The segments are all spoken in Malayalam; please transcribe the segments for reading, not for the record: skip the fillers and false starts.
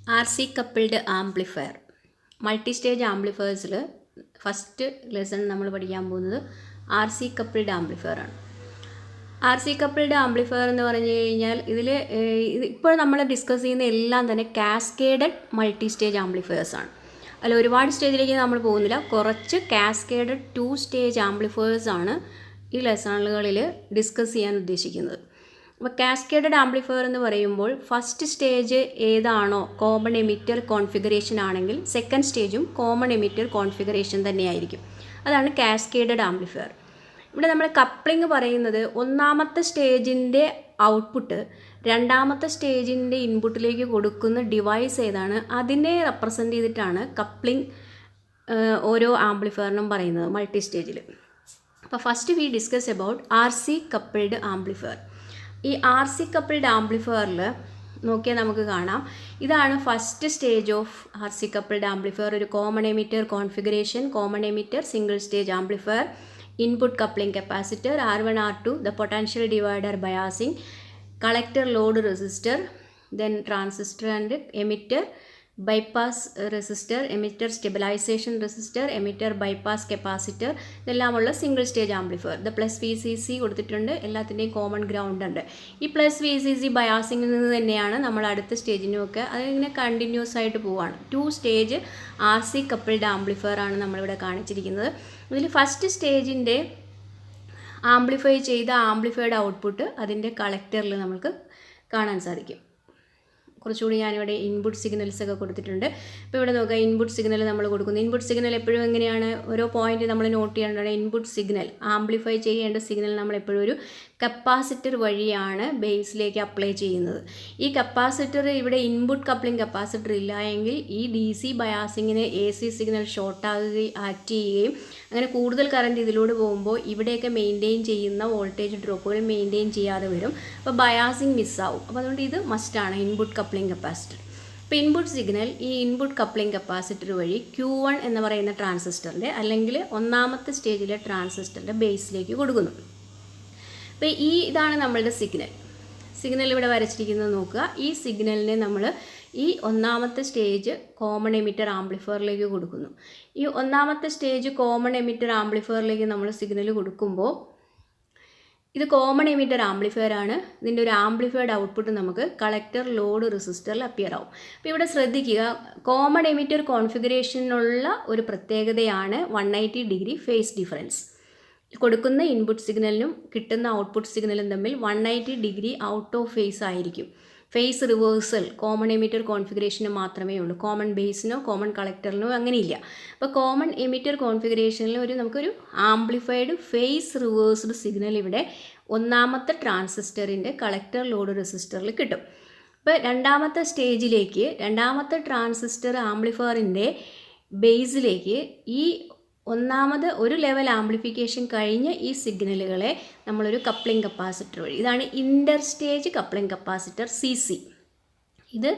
RC coupled amplifier. Multi-stage amplifiers first lesson നമ്മൾ പഠിക്കാൻ പോകുന്നത് RC coupled amplifier ആണ്. RC coupled amplifier എന്ന് പറഞ്ഞു കഴിഞ്ഞാൽ ഇതിൽ ഇപ്പോൾ നമ്മൾ ഡിസ്കസ് ചെയ്യുന്ന എല്ലാം തന്നെ കാസ്കേഡഡ് മൾട്ടി സ്റ്റേജ് ആംപ്ലിഫയേഴ്സ് ആണ്. അല്ല, ഒരുപാട് സ്റ്റേജിലേക്ക് നമ്മൾ പോകുന്നില്ല, കുറച്ച് കാസ്കേഡഡ് 2 സ്റ്റേജ് ആംപ്ലിഫയേഴ്സ് ആണ് ഈ ലെസണുകളിൽ ഡിസ്കസ് ചെയ്യാൻ ഉദ്ദേശിക്കുന്നത്. അപ്പോൾ കാസ്കേഡഡ് ആംപ്ലിഫയർ എന്ന് പറയുമ്പോൾ ഫസ്റ്റ് സ്റ്റേജ് ഏതാണോ കോമൺ എമിറ്റർ കോൺഫിഗറേഷൻ ആണെങ്കിൽ സെക്കൻഡ് സ്റ്റേജും കോമൺ എമിറ്റർ കോൺഫിഗറേഷൻ തന്നെയായിരിക്കും. അതാണ് കാസ്കേഡഡ് ആംപ്ലിഫയർ. ഇവിടെ നമ്മൾ കപ്ലിംഗ് പറയുന്നത് ഒന്നാമത്തെ സ്റ്റേജിൻ്റെ ഔട്ട്പുട്ട് രണ്ടാമത്തെ സ്റ്റേജിൻ്റെ ഇൻപുട്ടിലേക്ക് കൊടുക്കുന്ന ഡിവൈസ് ഏതാണ് അതിനെ റെപ്രസെൻ്റ് ചെയ്തിട്ടാണ് കപ്ലിംഗ് ഓരോ ആംപ്ലിഫയറിനും പറയുന്നത് മൾട്ടി സ്റ്റേജിൽ. അപ്പോൾ first we discuss about RC coupled amplifier. ഈ RC കപ്പിൾഡ് ആംപ്ലിഫയറിൽ നോക്കിയാൽ നമുക്ക് കാണാം, ഇതാണ് first stage of RC coupled amplifier. ഒരു common emitter configuration, common emitter single stage amplifier, input coupling capacitor, R1 R2, the potential divider biasing, collector load resistor, then transistor and emitter, bypass resistor, emitter stabilization resistor, emitter bypass capacitor, ഇതെല്ലാമുള്ള സിംഗിൾ സ്റ്റേജ് ആംപ്ലിഫയർ. ഇത് പ്ലസ് VCC കൊടുത്തിട്ടുണ്ട്, എല്ലാത്തിൻ്റെയും കോമൺ ഗ്രൗണ്ട് ഉണ്ട്. ഈ പ്ലസ് VCC ബയാസിങ്ങിൽ നിന്ന് തന്നെയാണ് നമ്മൾ അടുത്ത സ്റ്റേജിനുമൊക്കെ അതിങ്ങനെ കണ്ടിന്യൂസ് ആയിട്ട് പോവുകയാണ്. 2 സ്റ്റേജ് RC കപ്പിൾഡ് ആംപ്ലിഫയർ ആണ് നമ്മളിവിടെ കാണിച്ചിരിക്കുന്നത്. ഇതിൽ ഫസ്റ്റ് സ്റ്റേജിൻ്റെ ആംപ്ലിഫൈ ചെയ്ത ആംപ്ലിഫൈഡ് ഔട്ട്പുട്ട് അതിൻ്റെ കളക്ടറിൽ നമുക്ക് കാണാൻ സാധിക്കും. കുറച്ചുകൂടി ഞാനിവിടെ ഇൻപുട്ട് സിഗ്നൽസ് ഒക്കെ കൊടുത്തിട്ടുണ്ട്. ഇപ്പോൾ ഇവിടെ നോക്കുക, ഇൻപുട്ട് സിഗ്നൽ നമ്മൾ കൊടുക്കുന്നു. ഇൻപുട്ട് സിഗ്നൽ എപ്പോഴും എങ്ങനെയാണ്, ഓരോ പോയിന്റ് നമ്മൾ നോട്ട് ചെയ്യേണ്ടതാണ്. ഇൻപുട്ട് സിഗ്നൽ ആംപ്ലിഫൈ ചെയ്യേണ്ട സിഗ്നൽ നമ്മൾ എപ്പോഴും ഒരു കപ്പാസിറ്റർ വഴിയാണ് ബേസിലേക്ക് അപ്ലൈ ചെയ്യുന്നത്. ഈ കപ്പാസിറ്റർ ഇവിടെ ഇൻപുട്ട് കപ്ലിംഗ് കപ്പാസിറ്റർ ഇല്ല എങ്കിൽ ഈ DC ബയാസിങ്ങിന് AC സിഗ്നൽ ഷോർട്ടാകുകയും ആക്ട് ചെയ്യുകയും അങ്ങനെ കൂടുതൽ കറണ്ട് ഇതിലൂടെ പോകുമ്പോൾ ഇവിടെയൊക്കെ മെയിൻറ്റെയിൻ ചെയ്യുന്ന വോൾട്ടേജ് ഡ്രോപ്പുകൾ മെയിൻറ്റെയിൻ ചെയ്യാതെ വരും. അപ്പോൾ ബയാസിങ് മിസ്സാവും. അപ്പോൾ അതുകൊണ്ട് ഇത് മസ്റ്റാണ് ഇൻപുട്ട് കപ്ലിംഗ് കപ്പാസിറ്റർ. ഇപ്പോൾ ഇൻപുട്ട് സിഗ്നൽ ഈ ഇൻപുട്ട് കപ്ലിംഗ് കപ്പാസിറ്റർ വഴി Q1 എന്ന് പറയുന്ന ട്രാൻസിസ്റ്ററിൻ്റെ അല്ലെങ്കിൽ ഒന്നാമത്തെ സ്റ്റേജിലെ ട്രാൻസിസ്റ്ററിൻ്റെ ബേസിലേക്ക് കൊടുക്കുന്നു. അപ്പോൾ ഇതാണ് നമ്മളുടെ സിഗ്നൽ ഇവിടെ വരച്ചിരിക്കുന്നത് നോക്കുക. ഈ സിഗ്നലിനെ നമ്മൾ ഈ ഒന്നാമത്തെ സ്റ്റേജ് കോമൺ എമിറ്റർ ആംപ്ലിഫയറിലേക്ക് കൊടുക്കുന്നു. ഈ ഒന്നാമത്തെ സ്റ്റേജ് കോമൺ എമിറ്റർ ആംപ്ലിഫയറിലേക്ക് നമ്മൾ സിഗ്നൽ കൊടുക്കുമ്പോൾ ഇത് കോമൺ എമിറ്റർ ആംപ്ലിഫയർ ആണ്. ഇതിൻ്റെ ഒരു ആംപ്ലിഫൈഡ് ഔട്ട്പുട്ട് നമുക്ക് കളക്ടർ ലോഡ് റെസിസ്റ്ററിൽ അപ്പിയർ ആവും. അപ്പോൾ ഇവിടെ ശ്രദ്ധിക്കുക, കോമൺ എമിറ്റർ കോൺഫിഗറേഷനുള്ള ഒരു പ്രത്യേകതയാണ് 180 ഡിഗ്രി ഫേസ് ഡിഫറൻസ്. കൊടുക്കുന്ന ഇൻപുട്ട് സിഗ്നലിനും കിട്ടുന്ന ഔട്ട്പുട്ട് സിഗ്നലും തമ്മിൽ 180 ഡിഗ്രി ഔട്ട് ഓഫ് ഫേസ് ആയിരിക്കും. ഫേസ് റിവേഴ്സൽ കോമൺ എമിറ്റർ കോൺഫിഗറേഷന് മാത്രമേ ഉള്ളൂ. കോമൺ ബേസിനോ കോമൺ കളക്ടറിനോ അങ്ങനെയില്ല. അപ്പോൾ കോമൺ എമിറ്റർ കോൺഫിഗറേഷനിൽ നമുക്കൊരു ആംപ്ലിഫൈഡ് ഫേസ് റിവേഴ്സ്ഡ് സിഗ്നൽ ഇവിടെ ഒന്നാമത്തെ ട്രാൻസിസ്റ്ററിൻ്റെ കളക്ടർ ലോഡ് റെസിസ്റ്ററിൽ കിട്ടും. അപ്പോൾ രണ്ടാമത്തെ സ്റ്റേജിലേക്ക് രണ്ടാമത്തെ ട്രാൻസിസ്റ്റർ ആംപ്ലിഫയറിൻ്റെ ബേസിലേക്ക് ഈ ഒന്നാമത് ഒരു ലെവൽ ആംപ്ലിഫിക്കേഷൻ കഴിഞ്ഞ ഈ സിഗ്നലുകളെ നമ്മളൊരു കപ്ലിംഗ് കപ്പാസിറ്റർ വഴി, ഇതാണ് ഇൻ്റർ സ്റ്റേജ് കപ്ലിംഗ് കപ്പാസിറ്റർ CC. ഇത്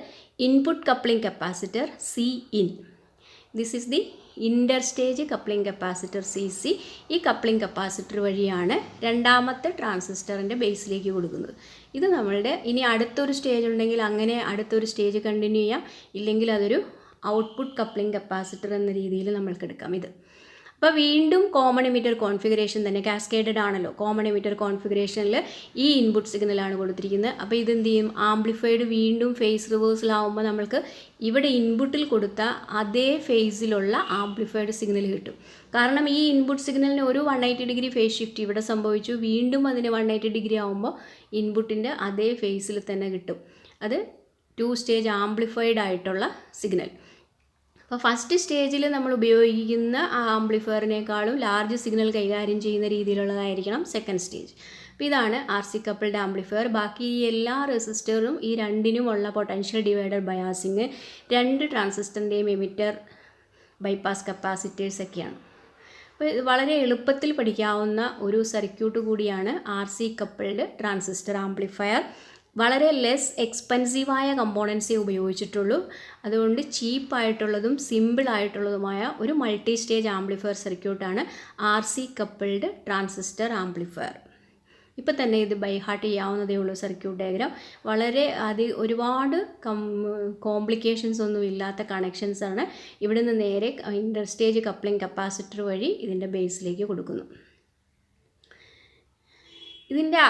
input coupling capacitor CIN. This is the inter stage coupling capacitor CC. ഈ കപ്ലിംഗ് കപ്പാസിറ്റർ വഴിയാണ് രണ്ടാമത്തെ ട്രാൻസിസ്റ്ററിൻ്റെ ബേസിലേക്ക് കൊടുക്കുന്നത്. ഇത് നമ്മളുടെ ഇനി അടുത്തൊരു സ്റ്റേജ് ഉണ്ടെങ്കിൽ അങ്ങനെ അടുത്തൊരു സ്റ്റേജ് കണ്ടിന്യൂ ചെയ്യാം, ഇല്ലെങ്കിൽ അതൊരു ഔട്ട്പുട്ട് കപ്ലിംഗ് കപ്പാസിറ്റർ എന്ന രീതിയിൽ നമ്മൾക്ക് എടുക്കാം. ഇത് അപ്പോൾ വീണ്ടും കോമൺ എമിറ്റർ കോൺഫിഗറേഷൻ തന്നെ, കാസ്കേഡഡ് ആണല്ലോ. കോമൺ എമിറ്റർ കോൺഫിഗറേഷനിൽ ഈ ഇൻപുട്ട് സിഗ്നലാണ് കൊടുത്തിരിക്കുന്നത്. അപ്പോൾ ഇതെന്ത് ചെയ്യും, ആംപ്ലിഫൈഡ് വീണ്ടും ഫേസ് റിവേഴ്സലാവുമ്പോൾ നമ്മൾക്ക് ഇവിടെ ഇൻപുട്ടിൽ കൊടുത്ത അതേ ഫേസിലുള്ള ആംപ്ലിഫൈഡ് സിഗ്നൽ കിട്ടും. കാരണം ഈ ഇൻപുട്ട് സിഗ്നലിന് ഒരു 180 ഡിഗ്രി ഫേസ് ഷിഫ്റ്റ് ഇവിടെ സംഭവിച്ചു, വീണ്ടും അതിന് 180 ഡിഗ്രി ആകുമ്പോൾ ഇൻപുട്ടിൻ്റെ അതേ ഫേസിൽ തന്നെ കിട്ടും. അത് 2 സ്റ്റേജ് ആംപ്ലിഫൈഡ് ആയിട്ടുള്ള സിഗ്നൽ. അപ്പോൾ ഫസ്റ്റ് സ്റ്റേജിൽ നമ്മൾ ഉപയോഗിക്കുന്ന ആ ആംപ്ലിഫയറിനേക്കാളും ലാർജ് സിഗ്നൽ കൈകാര്യം ചെയ്യുന്ന രീതിയിലുള്ളതായിരിക്കണം സെക്കൻഡ് സ്റ്റേജ്. അപ്പോൾ ഇതാണ് RC കപ്പിൾഡ് ആംപ്ലിഫയർ. ബാക്കി ഈ എല്ലാ റെസിസ്റ്ററും ഈ രണ്ടിനുമുള്ള പൊട്ടൻഷ്യൽ ഡിവൈഡർ ബയാസിങ്, 2 ട്രാൻസിസ്റ്ററിൻ്റെയും എമിറ്റർ ബൈപ്പാസ് കപ്പാസിറ്റേഴ്സ് ഒക്കെയാണ്. അപ്പോൾ ഇത് വളരെ എളുപ്പത്തിൽ പഠിക്കാവുന്ന ഒരു സർക്യൂട്ട് കൂടിയാണ് RC കപ്പിൾഡ് ട്രാൻസിസ്റ്റർ ആംപ്ലിഫയർ. വളരെ ലെസ് എക്സ്പെൻസീവായ കമ്പോണൻസേ ഉപയോഗിച്ചിട്ടുള്ളൂ. അതുകൊണ്ട് ചീപ്പായിട്ടുള്ളതും സിമ്പിളായിട്ടുള്ളതുമായ ഒരു മൾട്ടി സ്റ്റേജ് ആംപ്ലിഫയർ സർക്യൂട്ടാണ് RC കപ്പിൾഡ് ട്രാൻസിസ്റ്റർ ആംപ്ലിഫയർ. ഇപ്പം തന്നെ ഇത് ബൈ ഹാർട്ട് ചെയ്യാവുന്നതേ ഉള്ളൂ സർക്യൂട്ട് ഡയഗ്രാം. വളരെ ഒരുപാട് കോംപ്ലിക്കേഷൻസ് ഒന്നും ഇല്ലാത്ത കണക്ഷൻസാണ്. ഇവിടെ നിന്ന് നേരെ ഇൻ്റർസ്റ്റേജ് കപ്ലിംഗ് കപ്പാസിറ്റർ വഴി ഇതിൻ്റെ ബേസിലേക്ക് കൊടുക്കുന്നു.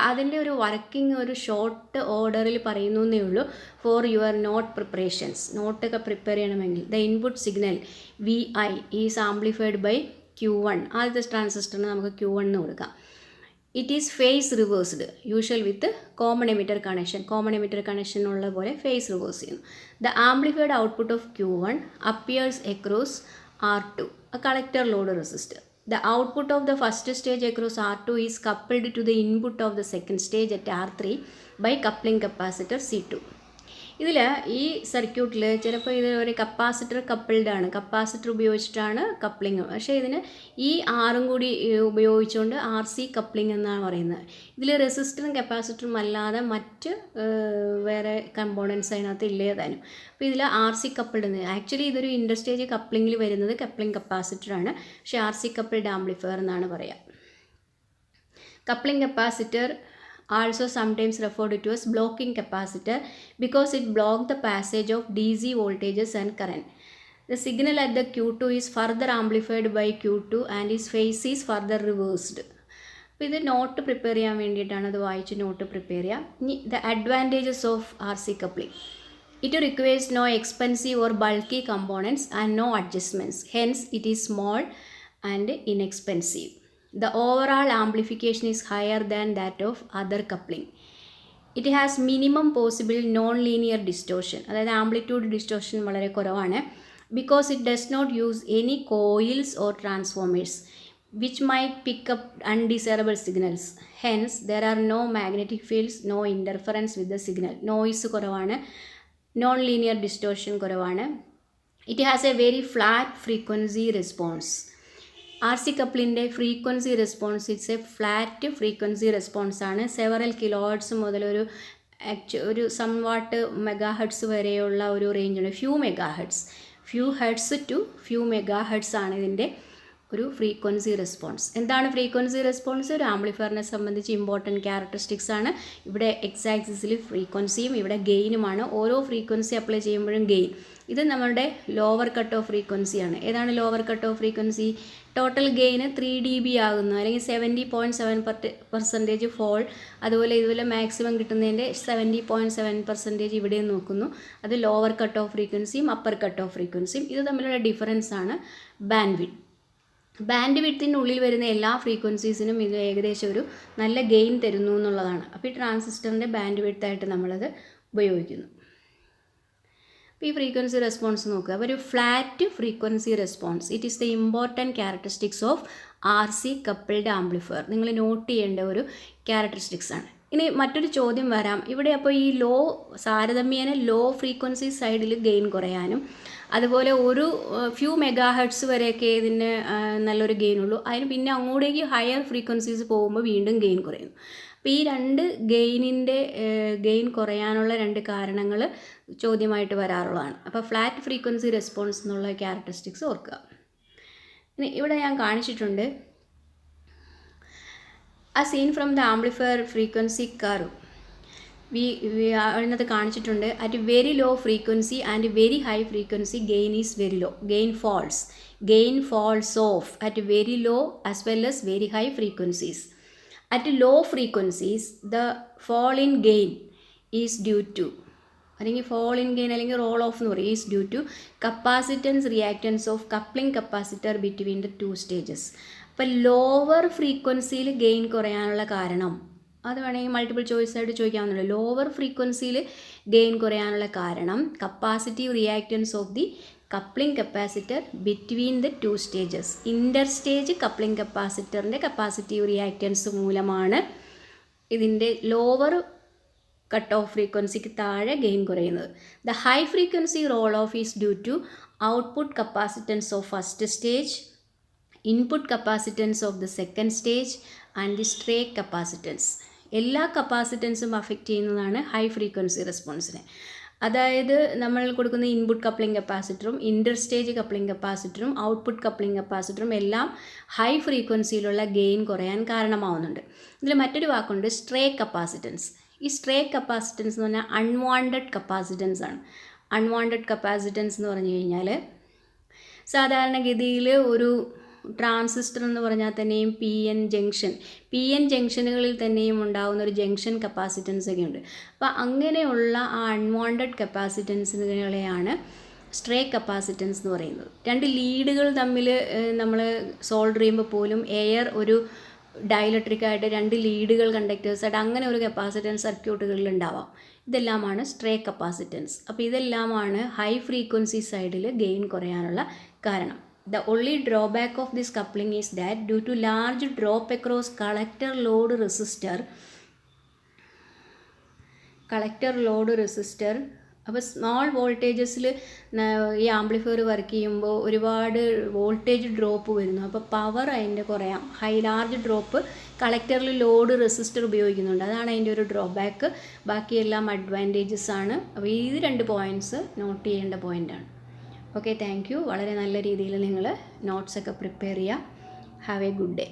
അതിൻ്റെ ഒരു വർക്കിംഗ് ഒരു ഷോർട്ട് ഓർഡറിൽ പറയുന്നു എന്നേ ഉള്ളൂ. ഫോർ യുവർ നോട്ട് പ്രിപ്പറേഷൻസ്, നോട്ടൊക്കെ പ്രിപ്പയർ ചെയ്യണമെങ്കിൽ the input signal VI is amplified by Q1. ആദ്യത്തെ ട്രാൻസിസ്റ്ററിന് നമുക്ക് Q1 എന്ന് കൊടുക്കാം. It is phase reversed usual with common emitter connection. Common emitter connection ഉള്ള പോലെ ഫേസ് റിവേഴ്സ് ചെയ്യുന്നു. The amplified output of Q1 appears across R2, a collector load resistor. The output of the first stage across R2 is coupled to the input of the second stage at R3 by coupling capacitor C2. ഇതിൽ ഈ സർക്യൂട്ടിൽ ചിലപ്പോൾ ഇത് ഒരു കപ്പാസിറ്റർ കപ്പിൾഡ് ആണ്, കപ്പാസിറ്റർ ഉപയോഗിച്ചിട്ടാണ് കപ്ലിങ്. പക്ഷേ ഇതിന് ഈ ആറും കൂടി ഉപയോഗിച്ചുകൊണ്ട് RC കപ്ലിംഗ് എന്നാണ് പറയുന്നത്. ഇതിൽ റെസിസ്റ്ററും കപ്പാസിറ്ററും അല്ലാതെ മറ്റ് വേറെ കമ്പോണൻസ് അതിനകത്ത് ഇല്ലേതാനും. അപ്പോൾ ഇതിൽ RC കപ്പിൾഡ് എന്ന്, ആക്ച്വലി ഇതൊരു ഇൻഡർസ്റ്റേജ് കപ്ലിങ്ങിൽ വരുന്നത് കപ്ലിംഗ് കപ്പാസിറ്ററാണ്, പക്ഷേ RC കപ്പിൾഡ് ആംപ്ലിഫയർ എന്നാണ് പറയുക. Coupling capacitor also sometimes referred to as blocking capacitor because it blocked the passage of DC voltages and current. The signal at the Q2 is further amplified by Q2 and its phase is further reversed. അപ്പോൾ ഇത് നോട്ട് പ്രിപ്പയർ ചെയ്യാൻ വേണ്ടിയിട്ടാണ്, അത് വായിച്ച് നോട്ട് പ്രിപ്പയർ ചെയ്യാം. ഇനി the advantages of RC coupling. It requires no expensive or bulky components and no adjustments. Hence, it is small and inexpensive. The overall amplification is higher than that of other coupling. It has minimum possible non-linear distortion. അതായത് ആംപ്ലിറ്റ്യൂഡ് ഡിസ്റ്റോർഷൻ വളരെ കുറവാണ്. Because it does not use any coils or transformers which might pick up undesirable signals. Hence, there are no magnetic fields, no interference with the signal. Noise കുറവാണ്, non-linear distortion കുറവാണ്. It has a very flat frequency response. RC കപ്ലിൻ്റെ frequency response it's a flat frequency response ആണ്. സെവറൽ കിലോഹെർട്സ് മുതൽ ഒരു സംവാട്ട് മെഗാഹെർട്സ് വരെയുള്ള ഒരു റേഞ്ചുണ്ട്. Few hertz to few megahertz ആണ് ഇതിൻ്റെ ഒരു ഫ്രീക്വൻസി റെസ്പോൺസ്. എന്താണ് ഫ്രീക്വൻസി റെസ്പോൺസ്? ഒരു ആംപ്ലിഫയറിനെ സംബന്ധിച്ച് ഇമ്പോർട്ടൻറ്റ് ക്യാരക്ടറിസ്റ്റിക്സ് ആണ്. ഇവിടെ എക്സ് ആക്സിസിൽ ഫ്രീക്വൻസിയും ഇവിടെ ഗെയിനുമാണ്. ഓരോ ഫ്രീക്വൻസി അപ്ലൈ ചെയ്യുമ്പോഴും ഗെയിൻ. ഇത് നമ്മളുടെ ലോവർ കട്ട് ഓഫ് ഫ്രീക്വൻസിയാണ്. ഏതാണ് ലോവർ കട്ട് ഓഫ് ഫ്രീക്വൻസി? ടോട്ടൽ ഗെയിന് 3 dB ആകുന്നു, അല്ലെങ്കിൽ 70.7% ഫോൾ. അതുപോലെ ഇതുപോലെ മാക്സിമം കിട്ടുന്നതിൻ്റെ 70.7% ഇവിടെ നോക്കുന്നു. അത് ലോവർ കട്ട് ഓഫ് ഫ്രീക്വൻസിയും അപ്പർ കട്ട് ഓഫ് ഫ്രീക്വൻസിയും. ഇത് തമ്മിലുള്ള ഡിഫറൻസ് ആണ് ബാൻഡ് വിഡ്ത്ത്. ബാൻഡ് വിഡ്ത്തിനുള്ളിൽ വരുന്ന എല്ലാ ഫ്രീക്വൻസീസിനും ഇത് ഏകദേശം ഒരു നല്ല ഗെയിൻ തരുന്നു എന്നുള്ളതാണ്. അപ്പോൾ ഈ ട്രാൻസിസ്റ്ററിൻ്റെ ബാൻഡ് വിഡ്ത്തായിട്ട് നമ്മളത് ഉപയോഗിക്കുന്നു. അപ്പോൾ ഈ ഫ്രീക്വൻസി റെസ്പോൺസ് നോക്കുക. അപ്പോൾ ഒരു flat frequency response, it is the important characteristics of RC coupled amplifier. നിങ്ങൾ നോട്ട് ചെയ്യേണ്ട ഒരു ക്യാരക്ടറിസ്റ്റിക്സ് ആണ്. ഇനി മറ്റൊരു ചോദ്യം വരാം. ഇവിടെ അപ്പോൾ ഈ താരതമ്യേന ലോ ഫ്രീക്വൻസി സൈഡിൽ ഗെയിൻ കുറയാനും, അതുപോലെ ഒരു ഫ്യൂ മെഗാഹെർട്സ് വരെയൊക്കെ ഇതിന് നല്ലൊരു ഗെയിൻ ഉള്ളൂ. അതിന് പിന്നെ അങ്ങോട്ടേക്ക് ഹയർ ഫ്രീക്വൻസീസ് പോകുമ്പോൾ വീണ്ടും ഗെയിൻ കുറയുന്നു. അപ്പോൾ ഈ രണ്ട് ഗെയിൻ കുറയാനുള്ള രണ്ട് കാരണങ്ങൾ ചോദ്യമായിട്ട് വരാറുള്ളതാണ്. അപ്പോൾ ഫ്ലാറ്റ് ഫ്രീക്വൻസി റെസ്പോൺസ് എന്നുള്ള ക്യാരക്ടറിസ്റ്റിക്സ് ഓർക്കുക. ഇനി ഇവിടെ ഞാൻ കാണിച്ചിട്ടുണ്ട് a scene from the amplifier frequency curve. അതിനകത്ത് കാണിച്ചിട്ടുണ്ട് at very low frequency and very high frequency gain is very low. Gain falls off at very low as well as very high frequencies. At low frequencies the fall in gain is due to, അല്ലെങ്കിൽ fall in gain അല്ലെങ്കിൽ roll off എന്ന് പറയും, is due to capacitance reactance of coupling capacitor between the two stages. അപ്പോൾ ലോവർ ഫ്രീക്വൻസിയിൽ ഗെയിൻ കുറയാനുള്ള കാരണം, അത് വേണമെങ്കിൽ മൾട്ടിപ്പിൾ ചോയ്സ് ആയിട്ട് ചോദിക്കാവുന്നല്ലോ. ലോവർ ഫ്രീക്വൻസിയിൽ ഗെയിൻ കുറയാനുള്ള കാരണം capacitive reactance of the coupling capacitor between the two stages. Inter stage coupling കപ്പാസിറ്ററിൻ്റെ കപ്പാസിറ്റീവ് റിയാക്റ്റൻസ് മൂലമാണ് ഇതിൻ്റെ ലോവർ കട്ട് ഓഫ് ഫ്രീക്വൻസിക്ക് താഴെ ഗെയിൻ കുറയുന്നത്. The high frequency roll off is due to output capacitance of first stage, input capacitance of the second stage and the stray capacitance. എല്ലാ കപ്പാസിറ്റൻസും അഫക്റ്റ് ചെയ്യുന്നതാണ് ഹൈ ഫ്രീക്വൻസി റെസ്പോൺസിനെ. അതായത് നമ്മൾ കൊടുക്കുന്ന ഇൻപുട്ട് കപ്ലിംഗ് കപ്പാസിറ്ററും ഇൻ്റർ സ്റ്റേജ് കപ്ലിംഗ് കപ്പാസിറ്ററും ഔട്ട്പുട്ട് കപ്ലിംഗ് കപ്പാസിറ്ററും എല്ലാം ഹൈ ഫ്രീക്വൻസിയിലുള്ള ഗെയിൻ കുറയാൻ കാരണമാവുന്നുണ്ട്. ഇതിൽ മറ്റൊരു വാക്കുണ്ട് സ്ട്രേ കപ്പാസിറ്റൻസ്. ഈ സ്ട്രേ കപ്പാസിറ്റൻസ് എന്ന് പറഞ്ഞാൽ അൺവാണ്ടഡ് കപ്പാസിറ്റൻസ് ആണ്. അൺവാണ്ടഡ് കപ്പാസിറ്റൻസ് എന്ന് പറഞ്ഞു കഴിഞ്ഞാൽ സാധാരണഗതിയിൽ ഒരു ട്രാൻസിസ്റ്റർ എന്ന് പറഞ്ഞാൽ തന്നെയും പി എൻ ജംഗ്ഷനുകളിൽ തന്നെയും ഉണ്ടാകുന്ന ഒരു ജംഗ്ഷൻ കപ്പാസിറ്റൻസ് ഒക്കെ ഉണ്ട്. അപ്പോൾ അങ്ങനെയുള്ള ആ അൺവാണ്ടഡ് കപ്പാസിറ്റൻസുകളെയാണ് സ്ട്രേ കപ്പാസിറ്റൻസ് എന്ന് പറയുന്നത്. രണ്ട് ലീഡുകൾ തമ്മിൽ നമ്മൾ സോൾഡർ ചെയ്യുമ്പോൾ പോലും എയർ ഒരു ഡയലക്ട്രിക്കായിട്ട് രണ്ട് ലീഡുകൾ കണ്ടക്ടേഴ്സായിട്ട് അങ്ങനെ ഒരു കപ്പാസിറ്റൻസ് സർക്യൂട്ടുകളിൽ ഉണ്ടാവാം. ഇതെല്ലാമാണ് സ്ട്രേ കപ്പാസിറ്റൻസ്. അപ്പോൾ ഇതെല്ലാമാണ് ഹൈ ഫ്രീക്വൻസി സൈഡിൽ ഗെയിൻ കുറയാനുള്ള കാരണം. The only drawback of this coupling is that due to large drop across collector load resistor, അപ്പോൾ സ്മോൾ വോൾട്ടേജസിൽ ഈ ആംപ്ലിഫയർ വർക്ക് ചെയ്യുമ്പോൾ ഒരുപാട് വോൾട്ടേജ് ഡ്രോപ്പ് വരുന്നു. അപ്പോൾ പവർ അതിൻ്റെ കുറയാം. ലാർജ് ഡ്രോപ്പ് കളക്ടറിൽ ലോഡ് റെസിസ്റ്റർ ഉപയോഗിക്കുന്നുണ്ട്. അതാണ് അതിൻ്റെ ഒരു ഡ്രോബാക്ക്. ബാക്കിയെല്ലാം അഡ്വാൻറ്റേജസ് ആണ്. അപ്പോൾ ഈ രണ്ട് പോയിൻറ്റ്സ് നോട്ട് ചെയ്യേണ്ട പോയിൻ്റാണ്. Okay, thank you. വളരെ നല്ല രീതിയിൽ നിങ്ങൾ നോട്ട്സൊക്കെ പ്രിപ്പയർ ചെയ്യുക. Have A good day.